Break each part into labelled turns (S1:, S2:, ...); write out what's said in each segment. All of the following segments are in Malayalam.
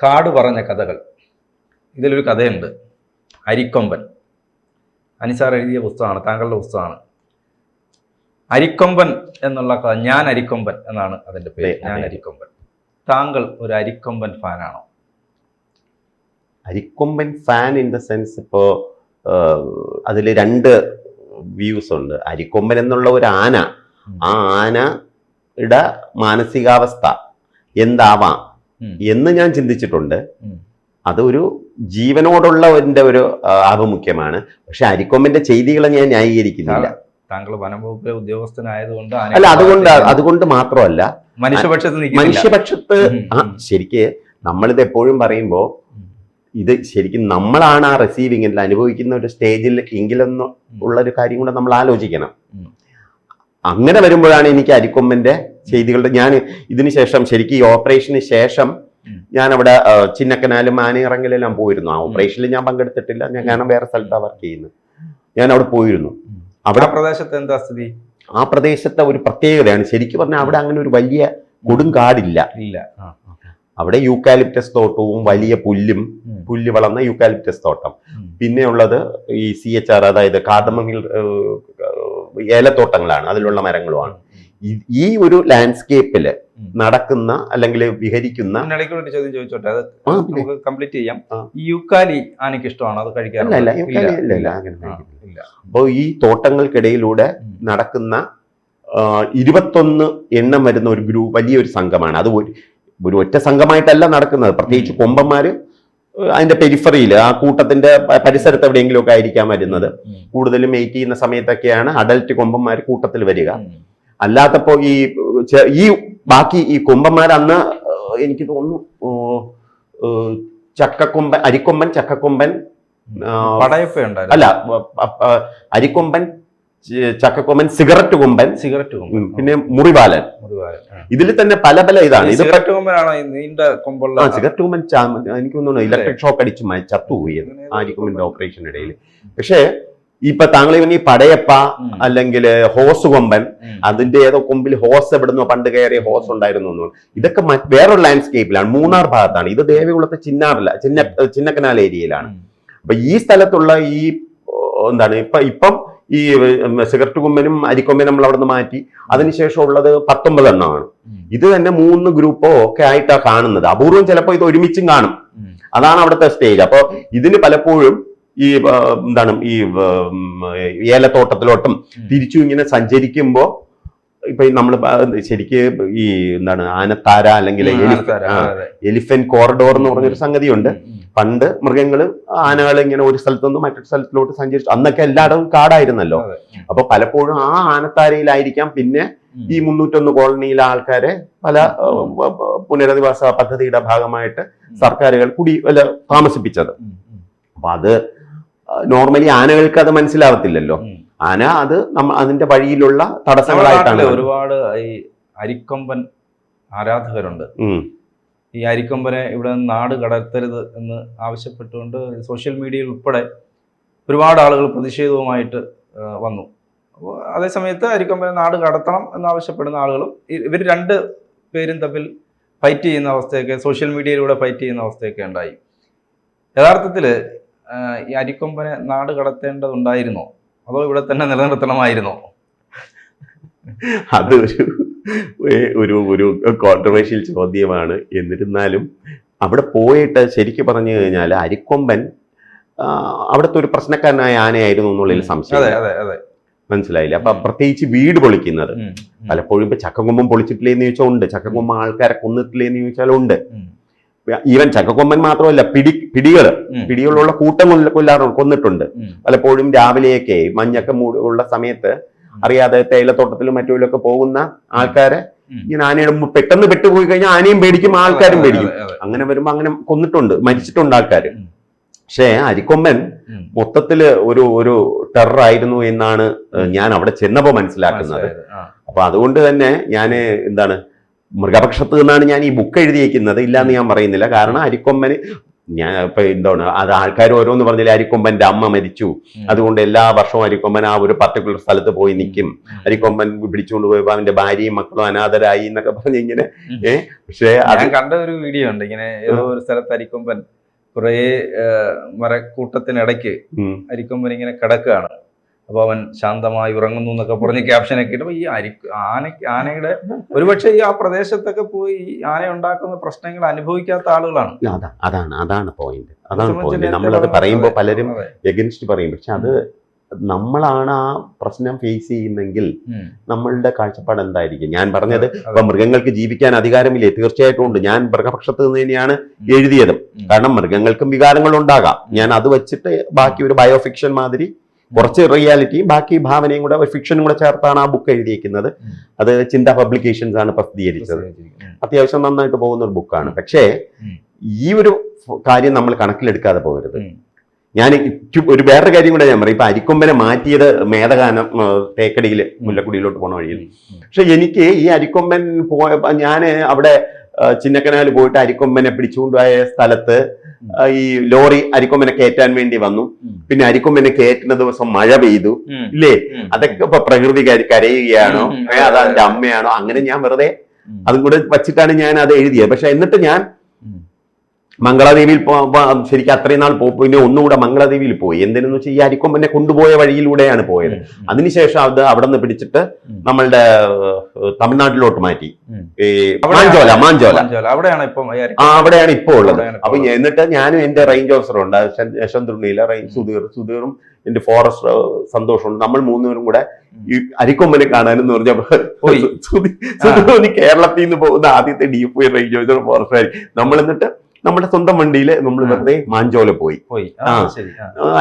S1: കാട് പറഞ്ഞ കഥകൾ. ഇതിലൊരു കഥയുണ്ട്, അരിക്കൊമ്പൻ. അനിസാർ എഴുതിയ പുസ്തകമാണ്, താങ്കളുടെ പുസ്തകമാണ്. അരിക്കൊമ്പൻ എന്നുള്ള കഥ, ഞാൻ അരിക്കൊമ്പൻ എന്നാണ് അതിൻ്റെ പേര്. ഞാൻ അരിക്കൊമ്പൻ. താങ്കൾ ഒരു അരിക്കൊമ്പൻ ഫാനാണോ?
S2: Arikomban fan in the sense, ഇപ്പോൾ അതിൽ രണ്ട് വ്യൂസ് ഉണ്ട്. അരിക്കൊമ്പൻ എന്നുള്ള ഒരു ആന, ആ ആനയുടെ മാനസികാവസ്ഥ എന്താവാം എന്ന് ഞാൻ ചിന്തിച്ചിട്ടുണ്ട്. അതൊരു ജീവനോടുള്ള എൻ്റെ ഒരു ആഭിമുഖ്യമാണ്. പക്ഷെ അരിക്കൊമ്പന്റെ ചെയ്തികളെ ഞാൻ ന്യായീകരിക്കുന്നില്ല.
S1: താങ്കൾ വനംവകുപ്പിലെ ഉദ്യോഗസ്ഥനായതുകൊണ്ട്
S2: അല്ല, അതുകൊണ്ട് മാത്രമല്ല, മനുഷ്യപക്ഷത്ത് ശരിക്ക് നമ്മളിത് എപ്പോഴും പറയുമ്പോൾ ഇത് ശരിക്കും നമ്മളാണ് ആ റിസീവിംഗ് അനുഭവിക്കുന്ന ഒരു സ്റ്റേജിൽ എങ്കിലൊന്നും ഉള്ളൊരു കാര്യം കൂടെ നമ്മൾ ആലോചിക്കണം. അങ്ങനെ വരുമ്പോഴാണ് എനിക്ക് അരിക്കൊമ്പന്റെ ചെയ്തികളുടെ, ഞാൻ ഇതിന് ശേഷം ശരിക്കും ഈ ഓപ്പറേഷന് ശേഷം ഞാൻ അവിടെ ചിന്നക്കനാലും ആനയിറങ്ങലെല്ലാം പോയിരുന്നു. ആ ഓപ്പറേഷനിൽ ഞാൻ പങ്കെടുത്തിട്ടില്ല, ഞാൻ വേറെ സ്ഥലത്താണ് വർക്ക് ചെയ്യുന്നത്. ഞാൻ അവിടെ പോയിരുന്നു. അവിടെ
S1: പ്രദേശത്ത് എന്താ സ്ഥിതി?
S2: ആ പ്രദേശത്തെ ഒരു പ്രത്യേകതയാണ് ശരിക്കും പറഞ്ഞാൽ, അവിടെ അങ്ങനെ ഒരു വലിയ കൊടുങ്കാടില്ല. അവിടെ യൂക്കാലിപ്റ്റസ് തോട്ടവും വലിയ പുല്ല് വളർന്ന യൂക്കാലിപ്റ്റസ് തോട്ടം. പിന്നെയുള്ളത് ഈ CHR, അതായത് കാർഡമം ഹിൽ ഏലത്തോട്ടങ്ങളാണ്, അതിലുള്ള മരങ്ങളുമാണ്. ഈ ഒരു ലാൻഡ്സ്കേപ്പില് നടക്കുന്ന അല്ലെങ്കിൽ വിഹരിക്കുന്ന.
S1: ചോദ്യം ചോദിച്ചോട്ടെ, അത് നമുക്ക് കംപ്ലീറ്റ് ചെയ്യാം. ഈ യൂക്കാലി ആനയ്ക്ക് ഇഷ്ടമാണോ? അത് കഴിക്കാറില്ല.
S2: അപ്പോൾ ഈ തോട്ടങ്ങൾക്കിടയിലൂടെ നടക്കുന്ന 21 എണ്ണം വരുന്ന ഒരു വലിയൊരു സംഘമാണ്. അത് ഒരു ഒറ്റ സംഘമായിട്ടല്ല നടക്കുന്നത്. പ്രത്യേകിച്ച് കൊമ്പന്മാര് അതിന്റെ പെരിഫറിയിൽ, ആ കൂട്ടത്തിന്റെ പരിസരത്ത് എവിടെയെങ്കിലും ഒക്കെ ആയിരിക്കാൻ വരുന്നത്. കൂടുതലും വെയിറ്റ് ചെയ്യുന്ന സമയത്തൊക്കെയാണ് അഡൽറ്റ് കൊമ്പന്മാര് കൂട്ടത്തിൽ വരിക. അല്ലാത്തപ്പോ ഈ ബാക്കി ഈ കൊമ്പന്മാർ അന്ന് എനിക്ക് തോന്നുന്നു അരിക്കൊമ്പൻ, ചക്കക്കൊമ്പൻ, അല്ല അരിക്കൊമ്പൻ, ചക്കക്കൊമ്പൻ, സിഗരറ്റ് കൊമ്പൻ, പിന്നെ മുറിവാലൻ. ഇതിൽ തന്നെ പല ഇതാണ്. ഇത്
S1: സിഗരറ്റ്
S2: കൊമ്പൻ എനിക്ക് തോന്നുന്നു ഇലക്ട്രിക് ഷോക്ക് അടിച്ച് ചത്തുപോയി അരിക്കൊമ്പന്റെ ഓപ്പറേഷൻ ഇടയിൽ. പക്ഷേ ഇപ്പൊ താങ്കൾ ഈ പടയപ്പ അല്ലെങ്കിൽ ഹോസ് കൊമ്പൻ, അതിന്റെ ഏതോ കൊമ്പിൽ ഹോസ് എവിടുന്നോ പണ്ട് കയറിയ ഹോസ് ഉണ്ടായിരുന്നു. ഇതൊക്കെ വേറൊരു ലാൻഡ്സ്കേപ്പിലാണ്, മൂന്നാർ ഭാഗത്താണ്. ഇത് ദേവികുളത്തെ ചിന്നക്കനാൽ ഏരിയയിലാണ്. അപ്പൊ ഈ സ്ഥലത്തുള്ള ഈ എന്താണ് ഇപ്പം ഈ സിഗരറ്റ് കൊമ്പനും അരിക്കൊമ്പനും നമ്മൾ അവിടെ നിന്ന് മാറ്റി. അതിനുശേഷം ഉള്ളത് 19 എണ്ണമാണ്. ഇത് തന്നെ 3 ഗ്രൂപ്പോ ഒക്കെ ആയിട്ടാണ് കാണുന്നത്. അപൂർവം ചിലപ്പോൾ ഇത് ഒരുമിച്ചും കാണും. അതാണ് അവിടുത്തെ സ്റ്റേജ്. അപ്പൊ ഇതിന് പലപ്പോഴും ഈ എന്താണ് ഈ ഏലത്തോട്ടത്തിലോട്ടും തിരിച്ചു ഇങ്ങനെ സഞ്ചരിക്കുമ്പോ ഇപ്പൊ നമ്മൾ ശരിക്ക് ഈ എന്താണ് ആനത്താര അല്ലെങ്കിൽ എലിഫന്റ് കോറിഡോർ എന്ന് പറഞ്ഞൊരു സംഗതിയുണ്ട്. പണ്ട് മൃഗങ്ങള് ആനകൾ ഇങ്ങനെ ഒരു സ്ഥലത്തു നിന്ന് മറ്റൊരു സ്ഥലത്തിലോട്ട് സഞ്ചരിച്ചു. അന്നൊക്കെ എല്ലായിടവും കാടായിരുന്നല്ലോ. അപ്പൊ പലപ്പോഴും ആ ആനത്താരയിലായിരിക്കാം പിന്നെ ഈ 301 കോളനിയിലെ ആൾക്കാരെ പല പുനരധിവാസ പദ്ധതിയുടെ ഭാഗമായിട്ട് സർക്കാരുകൾ താമസിപ്പിച്ചത്. അപ്പൊ അത് നോർമലി ആനകൾക്ക് അത് മനസ്സിലാവത്തില്ലല്ലോ. ആന അത് അതിന്റെ വഴിയിലുള്ള തടസ്സങ്ങളായിട്ടാണ്.
S1: ഒരുപാട് ഈ അരിക്കൊമ്പൻ ആരാധകരുണ്ട്. ഈ അരിക്കൊമ്പനെ ഇവിടെ നാട് കടത്തരുത് എന്ന് ആവശ്യപ്പെട്ടുകൊണ്ട് സോഷ്യൽ മീഡിയയിൽ ഉൾപ്പെടെ ഒരുപാട് ആളുകൾ പ്രതിഷേധവുമായിട്ട് വന്നു. അപ്പോൾ അതേസമയത്ത് അരിക്കൊമ്പനെ നാട് കടത്തണം എന്നാവശ്യപ്പെടുന്ന ആളുകളും ഇവർ 2 പേരും തമ്മിൽ ഫൈറ്റ് ചെയ്യുന്ന അവസ്ഥയൊക്കെ, സോഷ്യൽ മീഡിയയിലൂടെ ഫൈറ്റ് ചെയ്യുന്ന അവസ്ഥയൊക്കെ ഉണ്ടായി. യഥാർത്ഥത്തിൽ ഈ അരിക്കൊമ്പനെ നാട് കടത്തേണ്ടതുണ്ടായിരുന്നോ, അതോ ഇവിടെ തന്നെ നിലനിർത്തണമായിരുന്നോ?
S2: അതൊരു ഒരു കോൺട്രവേഴ്ഷ്യൽ ചോദ്യമാണ്. എന്നിരുന്നാലും അവിടെ പോയിട്ട് ശരിക്കും പറഞ്ഞു കഴിഞ്ഞാൽ അരിക്കൊമ്പൻ അവിടുത്തെ ഒരു പ്രശ്നക്കാരനായ ആനയായിരുന്നു എന്നുള്ളതിൽ സംശയം. മനസ്സിലായില്ല. അപ്പൊ പ്രത്യേകിച്ച് വീട് പൊളിക്കുന്നത് പലപ്പോഴും ഇപ്പൊ ചക്കക്കൊമ്പൻ പൊളിച്ചിട്ടില്ലേ എന്ന് ചോദിച്ചാൽ ഉണ്ട്, ചക്കക്കൊമ്പൻ ആൾക്കാരെ കൊന്നിട്ടില്ലേ എന്ന് ചോദിച്ചാൽ ഉണ്ട്. ഈവൻ ചക്കക്കൊമ്പൻ മാത്രമല്ല, പിടികളുള്ള കൂട്ടം കൊന്നിട്ടുണ്ട്. പലപ്പോഴും രാവിലെയൊക്കെ മഞ്ഞൊക്കെ ഉള്ള സമയത്ത് അറിയാതെ തേയിലത്തോട്ടത്തിലും മറ്റുമൊക്കെ പോകുന്ന ആൾക്കാരെ ഇങ്ങനെ ആനയുടെ പെട്ടെന്ന് പെട്ടുപോയി കഴിഞ്ഞാൽ ആനയും പേടിക്കും, ആൾക്കാരും പേടിക്കും. അങ്ങനെ വരുമ്പോ അങ്ങനെ കൊന്നിട്ടുണ്ട്, മരിച്ചിട്ടുണ്ട് ആൾക്കാര്. പക്ഷേ അരിക്കൊമ്പൻ മൊത്തത്തില് ഒരു ടെറർ ആയിരുന്നു എന്നാണ് ഞാൻ അവിടെ ചെന്നപ്പോ മനസ്സിലാക്കുന്നത്. അപ്പൊ അതുകൊണ്ട് തന്നെ ഞാൻ മൃഗപക്ഷത്ത് നിന്നാണ് ഞാൻ ഈ ബുക്ക് എഴുതിയേക്കുന്നത്, ഇല്ലാന്ന് ഞാൻ പറയുന്നില്ല. കാരണം അരിക്കൊമ്പന് ഞാൻ ഇപ്പൊ എന്താണ് അത് ആൾക്കാർ ഓരോന്ന് പറഞ്ഞാൽ അരിക്കൊമ്പന്റെ അമ്മ മരിച്ചു, അതുകൊണ്ട് എല്ലാ വർഷവും അരിക്കൊമ്പൻ ആ ഒരു പർട്ടിക്കുലർ സ്ഥലത്ത് പോയി നിൽക്കും, അരിക്കൊമ്പൻ പിടിച്ചുകൊണ്ട് പോയപ്പോ അവന്റെ ഭാര്യയും മക്കളും അനാഥരായി എന്നൊക്കെ പറഞ്ഞ് ഇങ്ങനെ. പക്ഷേ
S1: ഞാൻ കണ്ട ഒരു വീഡിയോ ഉണ്ട്, ഇങ്ങനെ ഏതോ ഒരു സ്ഥലത്ത് അരിക്കൊമ്പൻ കുറേ മരക്കൂട്ടത്തിനിടയ്ക്ക് അരിക്കൊമ്പൻ ഇങ്ങനെ കിടക്കുകയാണ്, അപ്പൊ അവൻ ശാന്തമായി ഉറങ്ങുന്നു എന്നൊക്കെ പറഞ്ഞ് ക്യാപ്ഷനൊക്കെ ഇട്ടപ്പോ ഈ ആനയുടെ ഒരുപക്ഷെ ഈ ആ പ്രദേശത്തൊക്കെ പോയി ആന ഉണ്ടാക്കുന്ന പ്രശ്നങ്ങൾ അനുഭവിക്കാത്ത ആളുകളാണ്.
S2: അതാണ് പോയിന്റ്. നമ്മളത് പറയുമ്പോൾ പലരും എഗൻസ്റ്റ് പറയും, പക്ഷെ അത് നമ്മളാണ് ആ പ്രശ്നം ഫേസ് ചെയ്യുന്നെങ്കിൽ നമ്മളുടെ കാഴ്ചപ്പാട് എന്തായിരിക്കും? ഞാൻ പറഞ്ഞത് ഇപ്പൊ മൃഗങ്ങൾക്ക് ജീവിക്കാൻ അധികാരമില്ലേ? തീർച്ചയായിട്ടും ഉണ്ട്. ഞാൻ മൃഗപക്ഷത്ത് നിന്ന് തന്നെയാണ് എഴുതിയതും. കാരണം മൃഗങ്ങൾക്കും വികാരങ്ങൾ ഉണ്ടാകാം. ഞാൻ അത് വെച്ചിട്ട് ബാക്കി ഒരു ബയോഫിക്ഷൻ മാതിരി കുറച്ച് റിയാലിറ്റിയും ബാക്കി ഭാവനയും കൂടെ ഫിക്ഷനും കൂടെ ചേർത്താണ് ആ ബുക്ക് എഴുതിയിരിക്കുന്നത്. അത് ചിന്ത പബ്ലിക്കേഷൻസ് ആണ് പ്രസിദ്ധീകരിച്ചത്. അത്യാവശ്യം നന്നായിട്ട് പോകുന്ന ഒരു ബുക്കാണ്. പക്ഷേ ഈ ഒരു കാര്യം നമ്മൾ കണക്കിലെടുക്കാതെ പോകരുത്. ഞാൻ ഒരു വേറൊരു കാര്യം കൂടെ ഞാൻ പറയും. ഇപ്പൊ അരിക്കൊമ്പനെ മാറ്റിയത് മേധഗാനം തേക്കടിയിൽ മുല്ലക്കുടിയിലോട്ട് പോണ വഴിയിൽ. പക്ഷെ എനിക്ക് ഈ അരിക്കൊമ്പൻ ഞാൻ അവിടെ ചിന്നക്കനാൽ പോയിട്ട് അരിക്കൊമ്പനെ പിടിച്ചുകൊണ്ടുപോയ സ്ഥലത്ത് ഈ ലോറി അരിക്കൊമ്പനെ കയറ്റാൻ വേണ്ടി വന്നു. പിന്നെ അരിക്കൊമ്പനെ കയറ്റുന്ന ദിവസം മഴ പെയ്തു ഇല്ലേ? അതൊക്കെ ഇപ്പൊ പ്രകൃതി കരയുകയാണോ അതെന്റെ അമ്മയാണോ? അങ്ങനെ ഞാൻ വെറുതെ അതും കൂടെ വച്ചിട്ടാണ് ഞാൻ അത് എഴുതിയത്. പക്ഷെ എന്നിട്ട് ഞാൻ മംഗളാദേവിയിൽ ശരിക്കും അത്രയും നാൾ പിന്നെ ഒന്നുകൂടെ മംഗളാദേവിയിൽ പോയി. എന്തിനെന്ന് വെച്ചാൽ ഈ അരിക്കൊമ്പനെ കൊണ്ടുപോയ വഴിയിലൂടെയാണ് പോയത്. അതിനുശേഷം അത് അവിടെ നിന്ന് പിടിച്ചിട്ട് നമ്മളുടെ തമിഴ്നാട്ടിലോട്ട് മാറ്റി. മാഞ്ചോല അവിടെയാണ് ഇപ്പൊ ഉള്ളത്. അപ്പൊ എന്നിട്ട് ഞാനും എന്റെ റേഞ്ച് ഓഫീസറും ഉണ്ട്, യശവന്തുണ്ണിയിലെ സുധീറും എന്റെ ഫോറസ്റ്റ് സന്തോഷമുണ്ട്. നമ്മൾ മൂന്നുപേരും കൂടെ ഈ അരിക്കൊമ്പനെ കാണാനെന്ന് പറഞ്ഞപ്പോ സുധീർ കേരളത്തിൽ നിന്ന് പോകുന്ന ആദ്യത്തെ DFI റേഞ്ച് ഓഫീസർ ഫോറസ്റ്റ്. നമ്മൾ എന്നിട്ട് നമ്മുടെ സ്വന്തം വണ്ടിയിൽ നമ്മൾ വെറുതെ മാഞ്ചോല പോയി.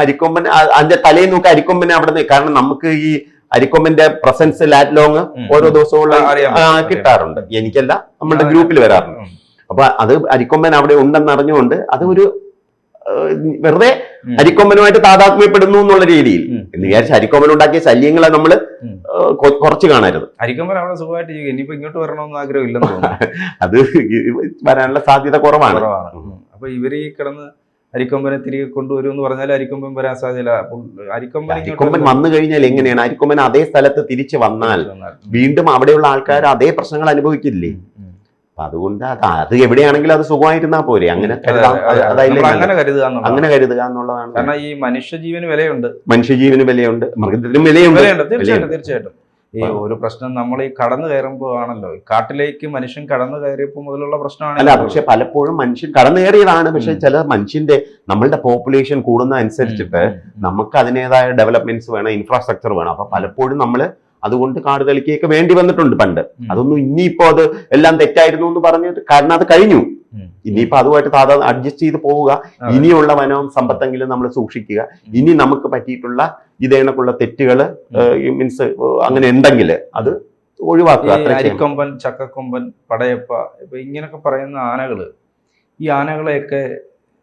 S2: അരിക്കൊമ്പൻ അതിന്റെ തലയിൽ നോക്കി അരിക്കൊമ്പനെ അവിടെ, കാരണം നമുക്ക് ഈ അരിക്കൊമ്പന്റെ പ്രസൻസ് ലാറ്റ് ലോങ് ഓരോ ദിവസവും കിട്ടാറുണ്ട്. എനിക്കല്ല, നമ്മളുടെ ഗ്രൂപ്പിൽ വരാറുണ്ട്. അപ്പൊ അത് അരിക്കൊമ്പൻ അവിടെ ഉണ്ടെന്ന് അറിഞ്ഞുകൊണ്ട് അത് ഒരു വെറുതെ അരിക്കൊമ്പനുമായിട്ട് താതാത്മ്യപ്പെടുന്നു എന്നുള്ള രീതിയിൽ എന്ന് വിചാരിച്ച് അരിക്കൊമ്പൻ ഉണ്ടാക്കിയ ശല്യങ്ങളെ നമ്മൾ കുറച്ച് കാണരുത്.
S1: അരിക്കൊമ്പൻ അവിടെ സുഖമായിട്ട് ഇനിയിപ്പോ ഇങ്ങോട്ട് വരണമെന്ന് ആഗ്രഹമില്ലെന്ന് തോന്നുന്നു.
S2: അത് വരാനുള്ള സാധ്യത കുറവാണ്.
S1: അപ്പൊ ഇവര് ഈ കിടന്ന് അരിക്കൊമ്പനെ തിരികെ കൊണ്ടുവരും എന്ന് പറഞ്ഞാൽ അരിക്കൊമ്പൻ വരാൻ സാധ്യത.
S2: അരിക്കൊമ്പൻ വന്നു കഴിഞ്ഞാൽ എങ്ങനെയാണ്? അരിക്കൊമ്പൻ അതേ സ്ഥലത്ത് തിരിച്ചു വന്നാൽ വീണ്ടും അവിടെയുള്ള ആൾക്കാർ അതേ പ്രശ്നങ്ങൾ അനുഭവിക്കില്ലേ? അതുകൊണ്ട് അത് എവിടെയാണെങ്കിലും അത് സുഖമായിരുന്നാ പോരെ. അങ്ങനെ കരുതുക എന്നുള്ളതാണ്.
S1: കാരണം ഈ മനുഷ്യജീവന് വിലയുണ്ട്,
S2: മൃഗത്തിനും വിലയുണ്ട്.
S1: തീർച്ചയായിട്ടും ഈ ഒരു പ്രശ്നം നമ്മൾ ഈ കടന്നു കയറുമ്പോൾ ആണല്ലോ, കാട്ടിലേക്ക് മനുഷ്യൻ കടന്നു കയറിയപ്പോൾ മുതലുള്ള പ്രശ്നമാണ്.
S2: അല്ല, പക്ഷെ പലപ്പോഴും മനുഷ്യൻ കടന്നു കയറിയതാണ്. പക്ഷെ ചില മനുഷ്യന്റെ നമ്മളുടെ പോപ്പുലേഷൻ കൂടുന്ന അനുസരിച്ചിട്ട് നമുക്ക് അതിനേതായ ഡെവലപ്മെന്റ്സ് വേണം, ഇൻഫ്രാസ്ട്രക്ചർ വേണം. അപ്പൊ പലപ്പോഴും നമ്മള് അതുകൊണ്ട് കാട് തെളിക്കുകയൊക്കെ വേണ്ടി വന്നിട്ടുണ്ട് പണ്ട്. അതൊന്നും ഇനിയിപ്പോ അത് എല്ലാം തെറ്റായിരുന്നു എന്ന് പറഞ്ഞിട്ട്, കാരണം അത് കഴിഞ്ഞു. ഇനിയിപ്പോ അതുമായിട്ട് അഡ്ജസ്റ്റ് ചെയ്ത് പോവുക. ഇനിയുള്ള വനവും സമ്പത്തെങ്കിലും നമ്മൾ സൂക്ഷിക്കുക. ഇനി നമുക്ക് പറ്റിയിട്ടുള്ള ഇതേണക്കുള്ള തെറ്റുകൾ മീൻസ് അങ്ങനെ ഉണ്ടെങ്കിൽ അത് ഒഴിവാക്കുക.
S1: അരിക്കൊമ്പൻ, ചക്കക്കൊമ്പൻ, പടയപ്പ, ഇപ്പൊ ഇങ്ങനൊക്കെ പറയുന്ന ആനകള്, ഈ ആനകളെയൊക്കെ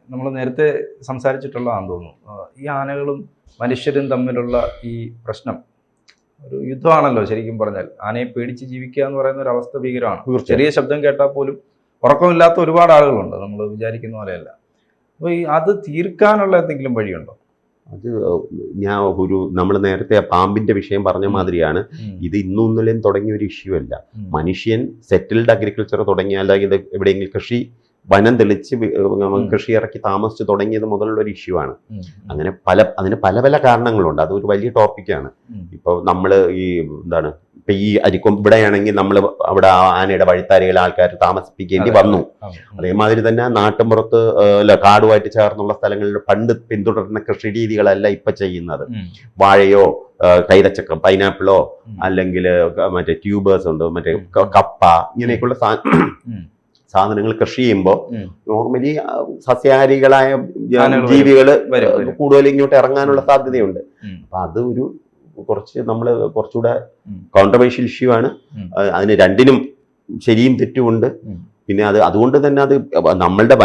S1: നമ്മൾ നേരത്തെ സംസാരിച്ചിട്ടുള്ളതാണെന്ന് തോന്നുന്നു. ഈ ആനകളും മനുഷ്യരും തമ്മിലുള്ള ഈ പ്രശ്നം ഒരു യുദ്ധമാണല്ലോ ശരിക്കും പറഞ്ഞാൽ. ആനയെ പേടിച്ച് ജീവിക്കുക എന്ന് പറയുന്ന ഒരു അവസ്ഥ ഭീകരമാണ്. ചെറിയ ശബ്ദം കേട്ടാൽ പോലും ഉറക്കമില്ലാത്ത ഒരുപാട് ആളുകളുണ്ട്, നമ്മൾ വിചാരിക്കുന്ന പോലെയല്ല. അപ്പൊ ഈ അത് തീർക്കാനുള്ള എന്തെങ്കിലും വഴിയുണ്ടോ?
S2: അത് നമ്മൾ നേരത്തെ പാമ്പിന്റെ വിഷയം പറഞ്ഞ മാതിരിയാണ്. ഇത് ഇന്നും ഇന്നലെയും തുടങ്ങിയ ഒരു ഇഷ്യൂ അല്ല. മനുഷ്യൻ സെറ്റിൽഡ് അഗ്രികൾച്ചർ തുടങ്ങിയ, അല്ലെങ്കിൽ ഇത് എവിടെയെങ്കിലും കൃഷി വനം തെളിച്ച് കൃഷി ഇറക്കി താമസിച്ച് തുടങ്ങിയത് മുതലുള്ള ഒരു ഇഷ്യൂ ആണ്. അങ്ങനെ അതിന് പല പല കാരണങ്ങളുണ്ട്. അതൊരു വലിയ ടോപ്പിക്കാണ്. ഇപ്പൊ നമ്മള് ഈ എന്താണ്, ഇപ്പൊ ഈ ഇവിടെയാണെങ്കിൽ നമ്മൾ അവിടെ ആനയുടെ വഴിത്താരയിൽ ആൾക്കാർ താമസിപ്പിക്കേണ്ടി വന്നു. അതേമാതിരി തന്നെ നാട്ടുമ്പുറത്ത് കാടുമായിട്ട് ചേർന്നുള്ള സ്ഥലങ്ങളിൽ പണ്ട് പിന്തുടർന്ന കൃഷി രീതികളല്ല ഇപ്പൊ ചെയ്യുന്നത്. വാഴയോ കൈതച്ചക്ക, പൈനാപ്പിളോ, അല്ലെങ്കിൽ മറ്റേ ട്യൂബേഴ്സ് ഉണ്ട്, മറ്റേ കപ്പ, ഇങ്ങനെയൊക്കെയുള്ള സാധനങ്ങൾ കൃഷി ചെയ്യുമ്പോൾ നോർമലി സസ്യാഹാരികളായ ജീവികൾ കൂടുതൽ ഇങ്ങോട്ട് ഇറങ്ങാനുള്ള സാധ്യതയുണ്ട്. അപ്പൊ അത് ഒരു കുറച്ചുകൂടെ കോൺട്രവേഴ്ഷ്യൽ ഇഷ്യൂ ആണ്. അതിന് രണ്ടിനും ശരിയും തെറ്റുമുണ്ട്. പിന്നെ അതുകൊണ്ട് തന്നെ അത് നമ്മളുടെ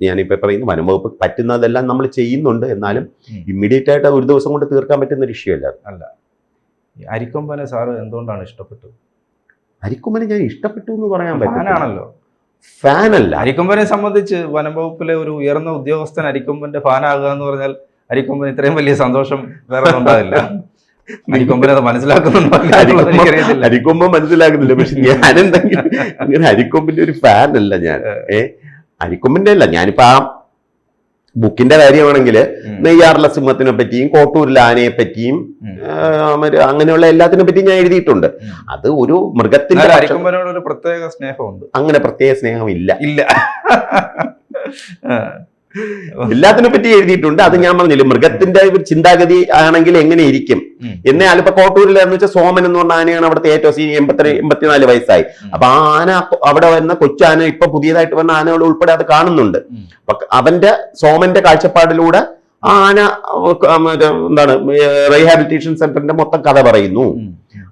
S2: ഞാനിപ്പോ പറയുന്ന വനം വകുപ്പ് പറ്റുന്നതെല്ലാം നമ്മൾ ചെയ്യുന്നുണ്ട്. എന്നാലും ഇമ്മീഡിയറ്റ് ആയിട്ട് ഒരു ദിവസം കൊണ്ട് തീർക്കാൻ പറ്റുന്ന ഒരു ഇഷ്യൂ അല്ല.
S1: അരിക്കൊമ്പനെ സാറ് എന്തുകൊണ്ടാണ് ഇഷ്ടപ്പെട്ടത്?
S2: അരിക്കൊമ്പനെ ഞാൻ ഇഷ്ടപ്പെട്ടു എന്ന് പറയാൻ പറ്റില്ല. ഫാനല്ല.
S1: അരിക്കൊമ്പനെ സംബന്ധിച്ച് വനം വകുപ്പിലെ ഒരു ഉയർന്ന ഉദ്യോഗസ്ഥൻ അരിക്കൊമ്പന്റെ ഫാനാകുക എന്ന് പറഞ്ഞാൽ അരിക്കൊമ്പൻ ഇത്രയും വലിയ സന്തോഷം വേറെ ഉണ്ടാവില്ല. അരിക്കൊമ്പനെ അത് മനസ്സിലാക്കുന്നുണ്ടോ
S2: അരിക്കൊമ്പൻ മനസ്സിലാക്കുന്നില്ല. പക്ഷെ ഞാൻ എന്തെങ്കിലും അങ്ങനെ അരിക്കൊമ്പിന്റെ ഒരു ഫാനല്ല ഞാൻ. അരിക്കൊമ്പിന്റെ അല്ല, ഞാനിപ്പോ ആ ബുക്കിന്റെ കാര്യമാണെങ്കിൽ നെയ്യാറിലെ സിംഹത്തിനെ പറ്റിയും കോട്ടൂരിലെ ആനയെ പറ്റിയും അങ്ങനെയുള്ള എല്ലാത്തിനെ പറ്റിയും ഞാൻ എഴുതിയിട്ടുണ്ട്. അത് ഒരു മൃഗത്തിന്റെ
S1: അരിക്കൊമ്പനോട് ഒരു പ്രത്യേക സ്നേഹമുണ്ട്.
S2: അങ്ങനെ പ്രത്യേക സ്നേഹം ഇല്ല.
S1: എല്ലാത്തിനെ
S2: പറ്റി എഴുതിയിട്ടുണ്ട്. അത് ഞാൻ പറഞ്ഞില്ല, മൃഗത്തിന്റെ ഒരു ചിന്താഗതി ആണെങ്കിൽ എങ്ങനെ ഇരിക്കും എന്നാൽ ഇപ്പൊ കോട്ടൂരിൽ എന്ന് വെച്ചാൽ സോമൻ എന്ന് പറഞ്ഞ ആനയാണ് അവിടുത്തെ ഏറ്റവും 84 വയസ്സായി. അപ്പൊ ആ ആന അവിടെ വന്ന കൊച്ചാന ഇപ്പൊ പുതിയതായിട്ട് വന്ന ആനകൾ ഉൾപ്പെടെ അത് കാണുന്നുണ്ട്. അപ്പൊ അവന്റെ സോമന്റെ കാഴ്ചപ്പാടിലൂടെ ആ ആന എന്താണ് റീഹാബിലിറ്റേഷൻ സെന്ററിന്റെ മൊത്തം കഥ പറയുന്നു.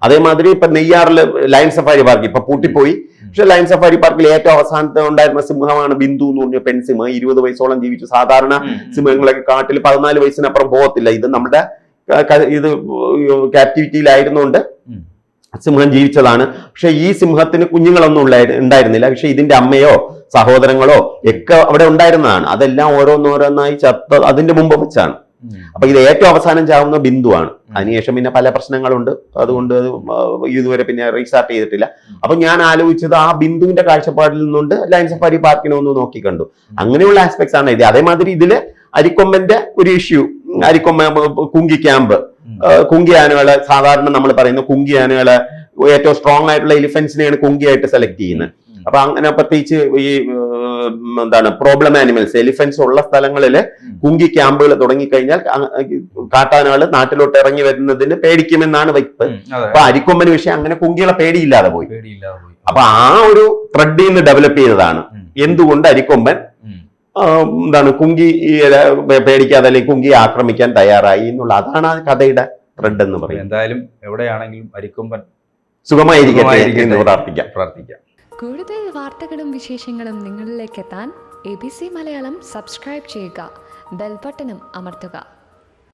S2: അതേമാതിരി ഇപ്പൊ നെയ്യാറില് ലയൺ സഫാരി പാർക്ക് ഇപ്പൊ പൂട്ടിപ്പോയി. പക്ഷെ ലയൺ സഫാരി പാർക്കിൽ ഏറ്റവും അവസാനത്തെ ഉണ്ടായിരുന്ന സിംഹമാണ് ബിന്ദു എന്ന് പറഞ്ഞ പെൺസിംഹം. 20 വയസ്സോളം ജീവിച്ചു. സാധാരണ സിംഹങ്ങളൊക്കെ കാട്ടിൽ 14 വയസ്സിനപ്പുറം പോകത്തില്ല. ഇത് നമ്മുടെ ഇത് ക്യാപ്റ്റിവിറ്റിയിലായിരുന്നുകൊണ്ട് സിംഹം ജീവിച്ചതാണ്. പക്ഷെ ഈ സിംഹത്തിന് കുഞ്ഞുങ്ങളൊന്നും ഉണ്ടായിരുന്നില്ല. പക്ഷെ ഇതിന്റെ അമ്മയോ സഹോദരങ്ങളോ ഒക്കെ അവിടെ ഉണ്ടായിരുന്നതാണ്. അതെല്ലാം ഓരോന്നോരോന്നായി ചത്ത അതിന്റെ മുമ്പ് വെച്ചാണ്. അപ്പൊ ഇത് ഏറ്റവും അവസാനം ചാവുന്ന ബിന്ദുവാണ്. അതിനുശേഷം പിന്നെ പല പ്രശ്നങ്ങളുണ്ട്. അതുകൊണ്ട് ഇതുവരെ പിന്നെ റീസ്റ്റാർട്ട് ചെയ്തിട്ടില്ല. അപ്പൊ ഞാൻ ആലോചിച്ചത് ആ ബിന്ദുവിന്റെ കാഴ്ചപ്പാടിൽ നിന്നുകൊണ്ട് ലയൺ സഫാരി പാർക്കിനെ ഒന്ന് നോക്കിക്കണ്ടു. അങ്ങനെയുള്ള ആസ്പെക്ട്സ് ആണ് ഇത്. അതേമാതിരി ഇതില് അരിക്കൊമ്പന്റെ ഒരു ഇഷ്യൂ, കുങ്കി ക്യാമ്പ്, കുങ്കി ആനകളെ സാധാരണ നമ്മൾ പറയുന്ന കുങ്കി ആനകളെ ഏറ്റവും സ്ട്രോങ് ആയിട്ടുള്ള എലിഫന്റ്സിനെയാണ് കുങ്കിയായിട്ട് സെലക്ട് ചെയ്യുന്നത്. അപ്പൊ അങ്ങനെ പ്രത്യേകിച്ച് ഈ എന്താണ് പ്രോബ്ലം ആനിമൽസ് എലിഫന്റ്സ് ഉള്ള സ്ഥലങ്ങളില് കുങ്കി ക്യാമ്പുകൾ തുടങ്ങിക്കഴിഞ്ഞാൽ കാട്ടാനകൾ നാട്ടിലോട്ട് ഇറങ്ങി വരുന്നതിന് പേടിക്കുമെന്നാണ് വയ്പ്. അപ്പൊ അരിക്കൊമ്പന് വിഷയം അങ്ങനെ കുങ്കികളെ പേടിയില്ലാതെ പോയി. അപ്പൊ ആ ഒരു ത്രെഡിൽ നിന്ന് ഡെവലപ്പ് ചെയ്തതാണ് എന്തുകൊണ്ട് അരിക്കൊമ്പൻ എന്താണ് കുങ്കി പേടിക്കാതെ അല്ലെങ്കിൽ കുങ്കിയെ ആക്രമിക്കാൻ തയ്യാറായി എന്നുള്ള. അതാണ് ആ കഥയുടെ ത്രെഡ് എന്ന് പറയുന്നത്.
S1: എന്തായാലും എവിടെയാണെങ്കിലും അരിക്കൊമ്പൻ
S2: സുഖമായിരിക്കട്ടെ എന്ന് പ്രാർത്ഥിക്കാം.
S3: കൂടുതൽ വാർത്തകളും വിശേഷങ്ങളും നിങ്ങളിലേക്ക് എത്താൻ ABC മലയാളം സബ്സ്ക്രൈബ് ചെയ്യുക, ബെൽ ബട്ടണും അമർത്തുക.